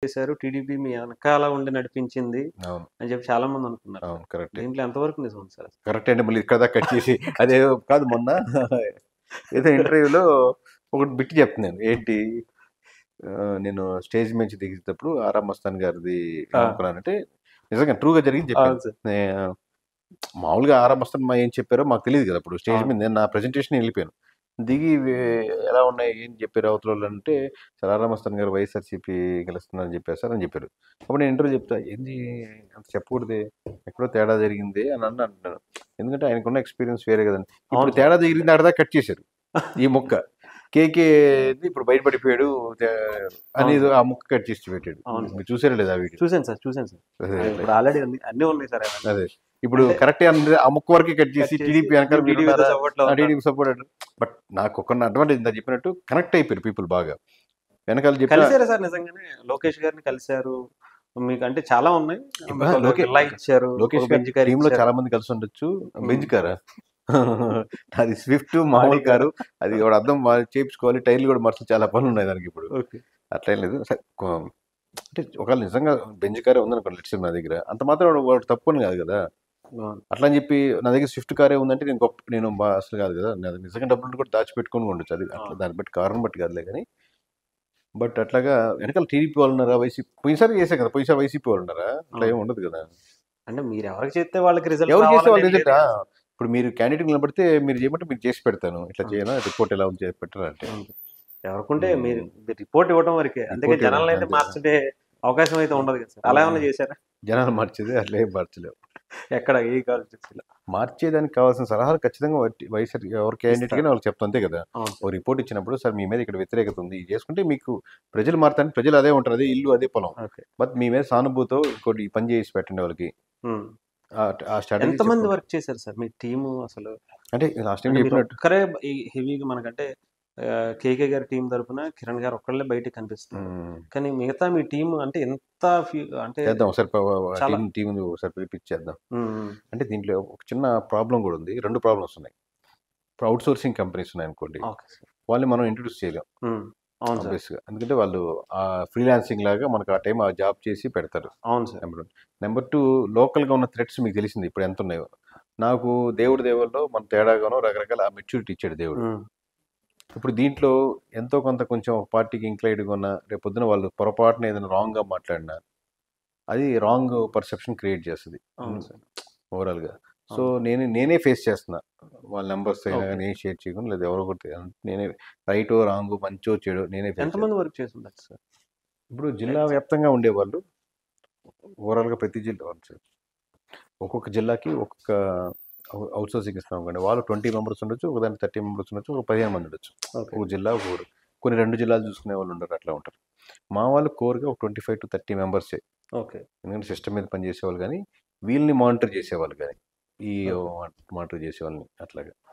చేశారు. టీడీపీ మీ వెనకాల ఉండి నడిపించింది అవును. అని చెప్పి చాలా మంది అనుకున్నారు. అవును. కరెక్టే. దీంట్లో ఎంతవరకు నిజం ఉంది సార్? కరెక్టే అండి. మళ్ళీ ఇక్కడ దాకా కట్ చేసి అదేదో కాదు మొన్న ఏదో ఇంటర్వ్యూలో ఒకటి బిట్ చెప్తున్నాను. ఏంటి నేను స్టేజ్ నుంచి దిగేటప్పుడు ఆరా మస్తాన్ గారిది ఏమనుకున్నానంటే నిజంగా ట్రూగా జరిగింది చెప్పాను. అవును సార్. మామూలుగా ఆరా మస్తాన్ ఏం చెప్పారో మాకు తెలియదు కదా అప్పుడు స్టేజ్ అవును. మీద నేను నా ప్రెజెంటేషన్ వెళ్ళిపోయాను. దిగి ఎలా ఉన్నాయి ఏం చెప్పారు అవతల అంటే సార్ ఆరా మస్తాన్ గారు వైఎస్ఆర్సీపీ గెలుస్తున్నారని చెప్పారు సార్ అని చెప్పారు. అప్పుడు నేను ఇంటర్వ్యూ చెప్తా ఏంది అంత చెప్పకూడదే ఎక్కడో తేడా జరిగింది అని అంటున్నాను. ఎందుకంటే ఆయనకున్న ఎక్స్పీరియన్స్ వేరే కదండి. ఇప్పుడు అవును సార్. తేడా జరిగింది అడదా కట్ చేశారు ఈ ముక్క. కేకే ఇప్పుడు బయటపడిపోయాడు అనేది ఆ ముక్క కట్ చేసి పెట్టాడు. అవును మీరు చూసారా లేదా ఆ వీడియో? చూసాను సార్. చూసాను సార్. అదే ఇప్పుడు ఆల్రెడీ అన్నీ ఉన్నాయి సార్. అదే ఇప్పుడు కరెక్టే అన్నది ఆ ముక్క వరకే కట్ చేసి టీడీపీ వెనకాల టీడీపీ సపోర్ట్. బట్ నాకు ఒక అడ్వాంటేజ్ ఇంత చెప్పినట్టు కనెక్ట్ అయిపోయారు పీపుల్ బాగా వెనకాల చెప్పి కలిసారా సార్? నిజంగానే లోకేష్ గారిని కలిశారు. మీకు అంటే చాలా ఉన్నాయి. ఇచ్చారు లోకేష్ గారి టీమ్ లో చాలా మంది కలిసి ఉండొచ్చు. బెంచ్ కారా అది స్విఫ్ట్ మామూలు కారు. అది ఒక అర్థం చేయించుకోవాలి. టైర్లు కూడా మార్చాలి. చాలా పనులు ఉన్నాయి దానికి ఇప్పుడు. అట్లా ఏం లేదు. అంటే ఒకవేళ నిజంగా బెంచ్ కారే ఉందనుకోండి లెట్స్ నా దగ్గర అంత మాత్రం వాడు తప్పు అని కాదు కదా. అట్లా అని చెప్పి నా దగ్గర స్విఫ్ట్ కారే ఉందంటే నేను గొప్ప నేను అసలు కాదు కదా. నిజంగా డబ్బులు కూడా దాచిపెట్టుకొని ఉండొచ్చు. అది అట్లా దాన్ని బట్టి కారణం బట్టి కాదులే కానీ. బట్ అట్లాగా వెనకాల టీడీపీ వాళ్ళు ఉన్నారా వైసీపీ పోయినసారి చేసే కదా. పోయినసారి వైసీపీ వాళ్ళు ఉన్నారా? అట్లా ఏమి ఉండదు కదా. అంటే మీరు ఎవరికి చేస్తే వాళ్ళకి రిజల్ట్ ఎవరు చేస్తే వాళ్ళు రిజల్ట్. ఇప్పుడు మీరు క్యాండిడేట్ నిలబడితే మీరు చేయమంటే మీరు చేసి పెడతాను. ఇట్లా చేయనా రిపోర్ట్ ఎలా ఉంది చేసి పెట్టరా అంటే ఎవరుకుంటే మీరు రిపోర్ట్ ఇవ్వడం వరకే. అందుకే జనాలను అయితే మార్చే అవకాశం అయితే ఉండదు కదా సార్. అలా ఏమైనా చేశారా? జనాలు మార్చేది అట్లా ఏం మార్చలేవు. ఎక్కడ ఏ కాన్స్టిట్యూన్సీలో మార్చేదానికి కావాల్సిన సలహాలు ఖచ్చితంగా వైఎస్ఆర్ ఎవరు క్యాండిడేట్ కానీ వాళ్ళకి చెప్తా అంతే కదా. ఓ రిపోర్ట్ ఇచ్చినప్పుడు సార్ మీ మీద ఇక్కడ వ్యతిరేకత ఉంది ఇది చేసుకుంటే మీకు ప్రజలు మారుతారని ప్రజలు అదే ఉంటారు. అదే ఇల్లు అదే పొలం. బట్ మీ మీద సానుభూతో ఇంకోటి ఈ పని చేసి పెట్టండి వాళ్ళకి. ఎంతమంది వర్క్ చేశారు సార్ మీ టీము అసలు? అంటే లాస్ట్ టైం చెప్పినట్టు ఒక్కరే హెవీగా మనకంటే కేకే గారి టీం తరఫున కిరణ్ గారు ఒక్కళ్ళే బయటకు కనిపిస్తారు. కానీ మిగతా మీ టీం అంటే ఎంత అంటే చేద్దాం ఒకసారి టీం ఒకసారి పిలిపించేద్దాం. అంటే దీంట్లో ఒక చిన్న ప్రాబ్లం కూడా ఉంది. 2 ప్రాబ్లమ్స్ ఉన్నాయి. ఇప్పుడు అవుట్ సోర్సింగ్ కంపెనీస్ ఉన్నాయి అనుకోండి, వాళ్ళని మనం ఇంట్రొడ్యూస్ చేయలేం ఆబ్వియస్గా. ఎందుకంటే వాళ్ళు ఫ్రీలాన్సింగ్ లాగా మనకు ఆ టైం ఆ జాబ్ చేసి పెడతారు. నెంబర్ 2 లోకల్గా ఉన్న థ్రెట్స్ మీకు తెలిసింది ఇప్పుడు ఎంత ఉన్నాయో. నాకు దేవుళ్ళలో మన తేడాగానో రకరకాల మెచ్యూరిటీ ఇచ్చాడు దేవుడు. ఇప్పుడు దీంట్లో ఎంతో కొంత కొంచెం ఒక పార్టీకి ఇంక్లైడ్గా ఉన్న రేపు పొద్దున వాళ్ళు పొరపాటున ఏదైనా రాంగ్గా మాట్లాడినా అది రాంగ్ పర్సెప్షన్ క్రియేట్ చేస్తుంది ఓవరాల్గా. సో నేనే ఫేస్ చేస్తున్నా. వాళ్ళ నెంబర్స్ అయినా కానీ ఏం షేర్ చేయకుండా లేదా ఎవరో ఒకటి నేనే రైటో రాంగ్ మంచో చెడు నేనే. ఎంతమంది వర్క్ చేస్తుంటారు సార్? ఇప్పుడు జిల్లా వ్యాప్తంగా ఉండేవాళ్ళు ఓవరాల్గా ప్రతి జిల్లా ఒక్కొక్క జిల్లాకి ఒక్కొక్క అవుట్ సోర్సింగ్ ఇస్తాం కానీ వాళ్ళు 20 మెంబర్స్ ఉండొచ్చు, ఒకదానికి 30 మెంబర్స్ ఉండొచ్చు, ఒక 15 మంది ఉండొచ్చు. ఒక జిల్లా ఒక ఊరు. కొన్ని 2 జిల్లాలు చూసుకునే వాళ్ళు ఉండరు, అట్లా ఉంటారు. మా వాళ్ళు కోర్గా ఒక 25 to 30 మెంబర్సే. ఎందుకంటే సిస్టమ్ మీద పనిచేసేవాళ్ళు కానీ వీళ్ళని మానిటర్ చేసేవాళ్ళు కానీ ఈ మానిటర్ చేసేవాళ్ళని అట్లాగా.